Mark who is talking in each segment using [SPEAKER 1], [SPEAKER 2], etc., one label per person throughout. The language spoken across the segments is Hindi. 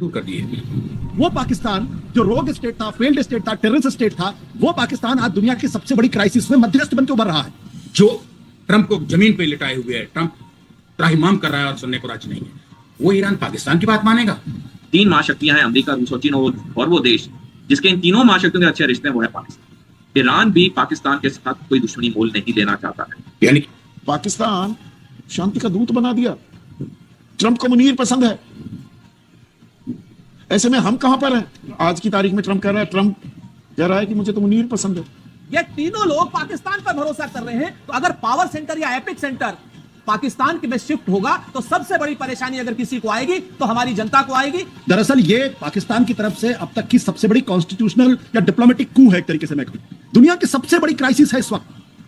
[SPEAKER 1] दूर कर दिए।
[SPEAKER 2] वो पाकिस्तान जो रोग स्टेट था, फेल्ड स्टेट था, टेररिस्ट स्टेट था, वो पाकिस्तान आज दुनिया की सबसे बड़ी क्राइसिस में मध्यस्थ बनकर उभर रहा है।
[SPEAKER 1] जो ट्रंप को जमीन पे लिटाए हुए है, ट्रंप त्राहिमाम कर रहा है और सुनने को राजी नहीं है, वो ईरान पाकिस्तान की बात मानेगा?
[SPEAKER 3] 3 महाशक्तियां हैं, अमेरिका, रूस और चीन, और वो देश जिसके इन तीनों महाशक्तियों के अच्छे रिश्ते हैं वो है पाकिस्तान। ईरान भी पाकिस्तान के साथ कोई दुश्मनी मोल नहीं लेना चाहता है।
[SPEAKER 1] यानी
[SPEAKER 2] पाकिस्तान शांति का दूत बना दिया। ट्रंप को मुनीर पसंद है, ऐसे में हम कहां पर हैं? आज की तारीख में ट्रंप कह रहा है कि मुझे तो मुनीर पसंद है।
[SPEAKER 4] ये तीनों लोग पाकिस्तान पर भरोसा कर रहे हैं, तो अगर पावर सेंटर या एपिक सेंटर पाकिस्तान के में शिफ्ट होगा तो सबसे बड़ी परेशानी अगर किसी को आएगी तो हमारी जनता को आएगी।
[SPEAKER 2] दरअसल ये पाकिस्तान की तरफ से अब तक की सबसे बड़ी कॉन्स्टिट्यूशनल या डिप्लोमेटिक कू है एक तरीके से। मैं कहूं दुनिया की सबसे बड़ी क्राइसिस है इस वक्त,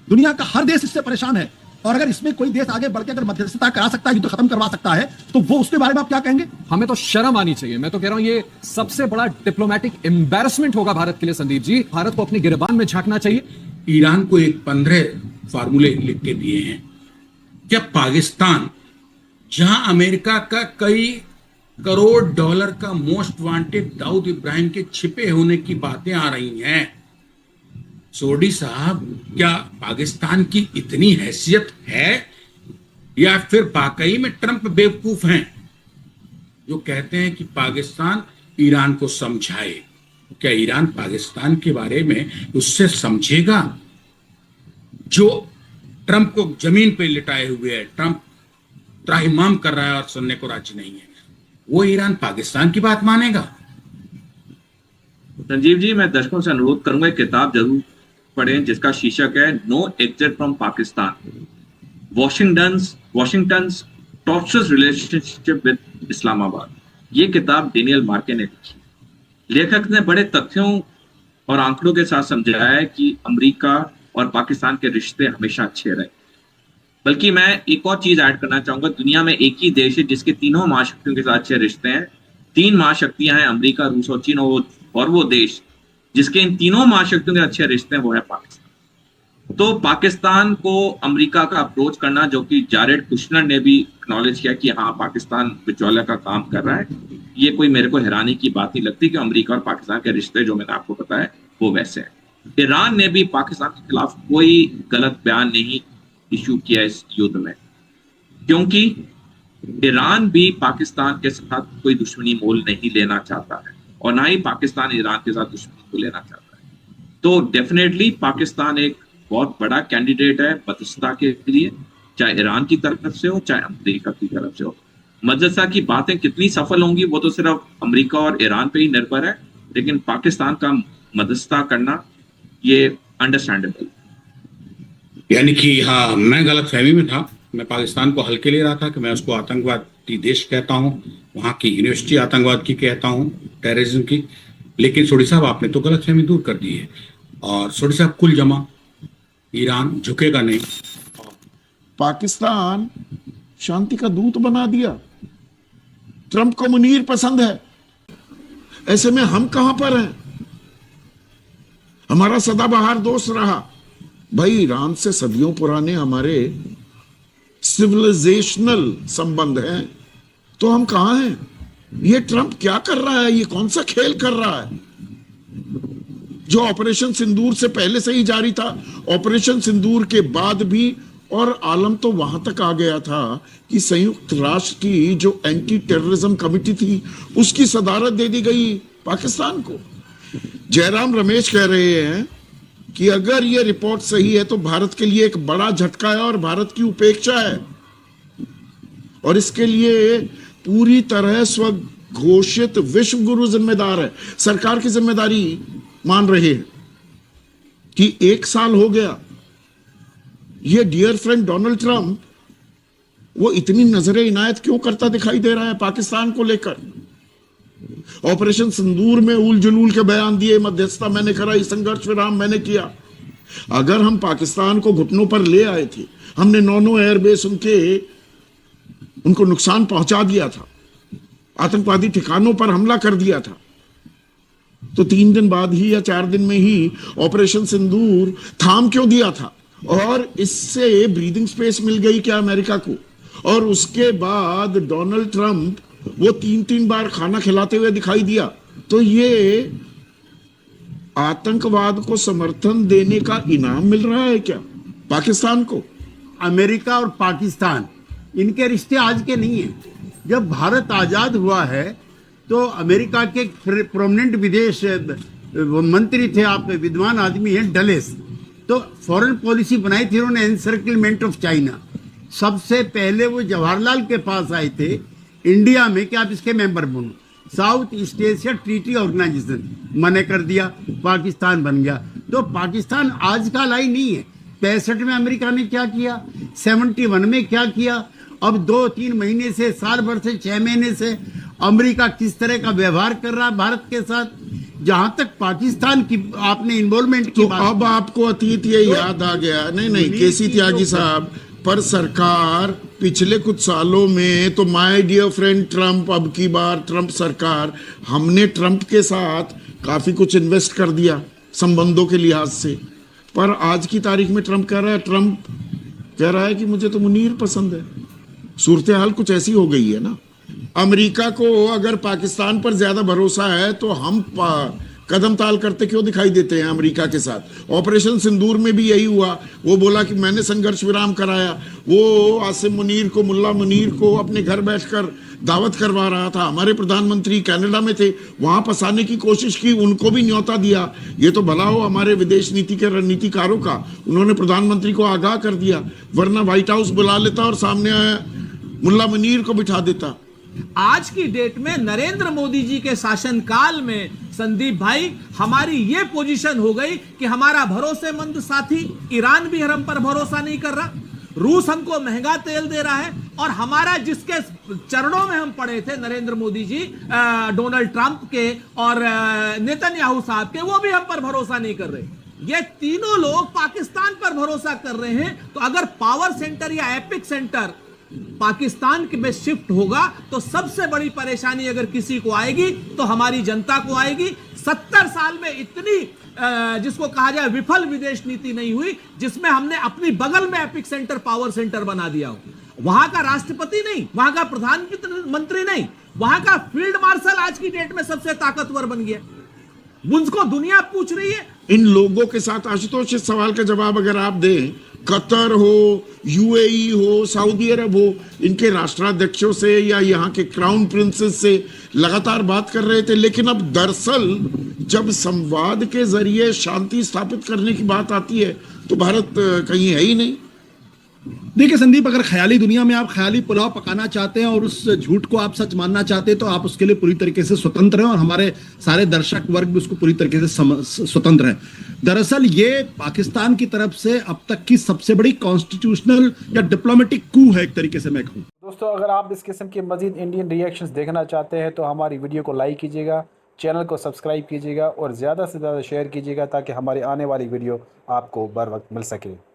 [SPEAKER 2] दुनिया का हर देश इससे परेशान है, और अगर इसमें कोई देश आगे बढ़ के अगर मध्यस्थता करा सकता है, युद्ध खत्म करवा सकता है, तो वो उसके बारे में आप क्या कहेंगे?
[SPEAKER 5] हमें तो शर्म आनी चाहिए। मैं तो कह रहा हूं ये सबसे बड़ा डिप्लोमेटिक एम्बैरसमेंट होगा भारत के लिए। संदीप जी, भारत को अपनी गिरबान में झांकना चाहिए।
[SPEAKER 1] ईरान को एक 15 फार्मूले लिख के दिए हैं। क्या पाकिस्तान, जहां अमेरिका का कई करोड़ डॉलर का मोस्ट वांटेड दाऊद इब्राहिम के छिपे होने की बातें आ रही हैं, सोडी साहब, क्या पाकिस्तान की इतनी हैसियत है या फिर वाकई में ट्रंप बेवकूफ हैं जो कहते हैं कि पाकिस्तान ईरान को समझाए? क्या ईरान पाकिस्तान के बारे में उससे समझेगा? जो ट्रंप को जमीन पे लिटाए हुए है, ट्रंप त्राहिमाम कर रहा है और सुनने को राजी नहीं है, वो ईरान पाकिस्तान की बात मानेगा?
[SPEAKER 3] संजीव जी, मैं दर्शकों से अनुरोध करूंगा एक किताब जरूर पढ़ें जिसका शीर्षक है no exit from Pakistan, Washington's torturous relationship with Islamabad. ये किताब डेनियल मार्के ने लिखी। लेखक ने बड़े तथ्यों और आंकड़ों के साथ समझाया है कि अमेरिका और पाकिस्तान के रिश्ते हमेशा अच्छे रहे। बल्कि मैं एक और चीज ऐड करना चाहूंगा, दुनिया में एक ही देश है जिसके तीनों महाशक्तियों के साथ अच्छे रिश्ते हैं। 3 महाशक्तियां हैं, अमेरिका, रूस और चीन, और वो देश जिसके इन तीनों महाशक्तियों के अच्छे रिश्ते हैं वो है पाकिस्तान। तो पाकिस्तान को अमेरिका का अप्रोच करना, जो कि जारेड कुशनर ने भी एक्नॉलेज किया कि हाँ पाकिस्तान बिचौलिया का काम कर रहा है, ये कोई मेरे को हैरानी की बात नहीं लगती कि अमेरिका और पाकिस्तान के रिश्ते जो मैंने आपको बताया वो वैसे हैं। ईरान ने भी पाकिस्तान के खिलाफ कोई गलत बयान नहीं इशू किया इस युद्ध में, क्योंकि ईरान भी पाकिस्तान के साथ कोई दुश्मनी मोल नहीं लेना चाहता है और ना ही पाकिस्तान ईरान के साथ दुश्मनी को लेना चाहता है। तो डेफिनेटली पाकिस्तान एक बहुत बड़ा कैंडिडेट है मध्यस्थता के लिए, चाहे ईरान की तरफ से हो चाहे अमेरिका की तरफ से हो। मध्यस्थता की बातें कितनी सफल होंगी वो तो सिर्फ अमेरिका और ईरान पे ही निर्भर है, लेकिन पाकिस्तान का मध्यस्थता करना ये अंडरस्टैंडेबल।
[SPEAKER 1] यानी कि हाँ, मैं गलत फहमी में था। मैं पाकिस्तान को हल्के ले रहा था कि मैं उसको आतंकवादी देश कहता हूँ, वहां की यूनिवर्सिटी आतंकवाद की कहता हूँ, टेररिज्म की। लेकिन सोडी साहब, आपने तो गलत फहमी दूर कर दी है। और सोडी साहब, कुल जमा ईरान झुकेगा नहीं।
[SPEAKER 2] पाकिस्तान शांति का दूत बना दिया। ट्रंप को मुनीर पसंद है, ऐसे में हम कहां पर हैं? हमारा सदाबहार दोस्त रहा भाई, ईरान से सदियों पुराने हमारे सिविलाइजेशनल संबंध हैं, तो हम कहां हैं? ये ट्रंप क्या कर रहा है? ये कौन सा खेल कर रहा है जो ऑपरेशन सिंदूर से पहले से ही जारी था, ऑपरेशन सिंदूर के बाद भी, और आलम तो वहां तक आ गया था कि संयुक्त राष्ट्र की जो एंटी टेररिज्म कमेटी थी उसकी सदारत दे दी गई पाकिस्तान को। जयराम रमेश कह रहे हैं कि अगर यह रिपोर्ट सही है तो भारत के लिए एक बड़ा झटका है और भारत की उपेक्षा है, और इसके लिए पूरी तरह स्वघोषित विश्व गुरु जिम्मेदार है। सरकार की जिम्मेदारी मान रहे हैं कि 1 साल हो गया, ये डियर फ्रेंड डोनाल्ड ट्रंप वो इतनी नजर इनायत क्यों करता दिखाई दे रहा है पाकिस्तान को लेकर? ऑपरेशन सिंदूर में उल जुलूल के बयान दिए, मध्यस्थता मैंने कराई, संघर्ष विराम मैंने किया। अगर हम पाकिस्तान को घुटनों पर ले आए थे, हमने 9 एयरबेस उनको नुकसान पहुंचा दिया था, आतंकवादी ठिकानों पर हमला कर दिया था, तो 3 दिन बाद ही या 4 दिन में ही ऑपरेशन सिंदूर थाम क्यों दिया था? और इससे ब्रीदिंग स्पेस मिल गई क्या अमेरिका को? और उसके बाद डोनाल्ड ट्रंप वो 3-3 बार खाना खिलाते हुए दिखाई दिया। तो ये आतंकवाद को समर्थन देने का इनाम मिल रहा है क्या पाकिस्तान को?
[SPEAKER 6] अमेरिका और पाकिस्तान, इनके रिश्ते आज के नहीं हैं। जब भारत आज़ाद हुआ है तो अमेरिका के प्रोमिनेंट विदेश मंत्री थे, आप विद्वान आदमी हैं, डलेस, तो फॉरेन पॉलिसी बनाई थी उन्होंने, एनसर्कलमेंट ऑफ चाइना। सबसे पहले वो जवाहरलाल के पास आए थे इंडिया में कि आप इसके मेंबर बनो। South East Asia Treaty Organization मने कर दिया, पाकिस्तान बन गया। तो पाकिस्तान आज का लाई नहीं है। 65 में अमेरिका ने क्या किया, 71 में क्या किया, अब 2-3 महीने से, साल भर से, 6 महीने से अमेरिका किस तरह का व्यवहार कर रहा है भारत के साथ। जहां तक पाकिस्तान की आपने इन्वॉल्वमेंट की
[SPEAKER 2] तो
[SPEAKER 6] बात,
[SPEAKER 2] अब आपको अतीत ये याद आ गया? नहीं केसी त्यागी साहब, पर सरकार पिछले कुछ सालों में तो माय डियर फ्रेंड ट्रम्प, अब की बार ट्रम्प सरकार, हमने ट्रम्प के साथ काफी कुछ इन्वेस्ट कर दिया संबंधों के लिहाज से। पर आज की तारीख में ट्रम्प कह रहा है कि मुझे तो मुनीर पसंद है। सूरत हाल कुछ ऐसी हो गई है ना। अमेरिका को अगर पाकिस्तान पर ज्यादा भरोसा है तो हम कदम ताल करते क्यों दिखाई देते हैं अमेरिका के साथ? ऑपरेशन सिंदूर में भी यही हुआ। वो बोला कि मैंने संघर्ष विराम कराया, वो आसिम मुनीर को, मुल्ला मुनीर को अपने घर बैठकर दावत करवा रहा था। हमारे प्रधानमंत्री कनाडा में थे, वहां फंसाने की कोशिश की, उनको भी न्योता दिया। ये तो भला हो हमारे विदेश नीति के रणनीतिकारों का, उन्होंने प्रधानमंत्री को आगाह कर दिया, वरना व्हाइट हाउस बुला लेता और सामने मुल्ला मुनीर को बिठा देता।
[SPEAKER 4] आज की डेट में नरेंद्र मोदी जी के शासनकाल में संदीप भाई हमारी ये पोजीशन हो गई कि हमारा भरोसेमंद साथी ईरान भी हम पर भरोसा नहीं कर रहा, रूस हमको महंगा तेल दे रहा है, और हमारा जिसके चरणों में हम पड़े थे नरेंद्र मोदी जी, डोनाल्ड ट्रंप के और नेतन्याहू साहब के, वो भी हम पर भरोसा नहीं कर रहे। ये तीनों लोग पाकिस्तान पर भरोसा कर रहे हैं। तो अगर पावर सेंटर या एपिक सेंटर पाकिस्तान में शिफ्ट होगा तो सबसे बड़ी परेशानी अगर किसी को आएगी तो हमारी जनता को आएगी। 70 साल में इतनी जिसको कहा जाए विफल विदेश नीति नहीं हुई जिसमें हमने अपनी बगल में एपिक सेंटर, पावर सेंटर बना दिया हो। वहां का राष्ट्रपति नहीं, वहां का प्रधानमंत्री नहीं, वहां का फील्ड मार्शल आज की डेट में सबसे ताकतवर बन गया। मुझको दुनिया पूछ रही है।
[SPEAKER 2] इन लोगों के साथ आशुतोष, इस सवाल का जवाब अगर आप दें, कतर हो, यूएई हो, सऊदी अरब हो, इनके राष्ट्राध्यक्षों से या यहाँ के क्राउन प्रिंसेस से लगातार बात कर रहे थे, लेकिन अब दरअसल जब संवाद के जरिए शांति स्थापित करने की बात आती है तो भारत कहीं है ही नहीं।
[SPEAKER 7] देखिए संदीप, अगर ख्याली दुनिया में आप ख्याली पुलाव पकाना चाहते हैं और उस झूठ को आप सच मानना चाहते हैं तो आप उसके लिए पूरी तरीके से स्वतंत्र हैं, और हमारे सारे दर्शक वर्ग भी उसको पूरी तरीके से स्वतंत्र हैं। दरअसल ये पाकिस्तान की तरफ से अब तक की सबसे बड़ी कॉन्स्टिट्यूशनल या डिप्लोमेटिक कू है, एक तरीके से मैं कहूँ।
[SPEAKER 8] दोस्तों, अगर आप इस किस्म के मजीद इंडियन रिएक्शंस देखना चाहते हैं तो हमारी वीडियो को लाइक कीजिएगा, चैनल को सब्सक्राइब कीजिएगा और ज़्यादा से ज़्यादा शेयर कीजिएगा ताकि हमारी आने वाली वीडियो आपको बर वक्त मिल सके।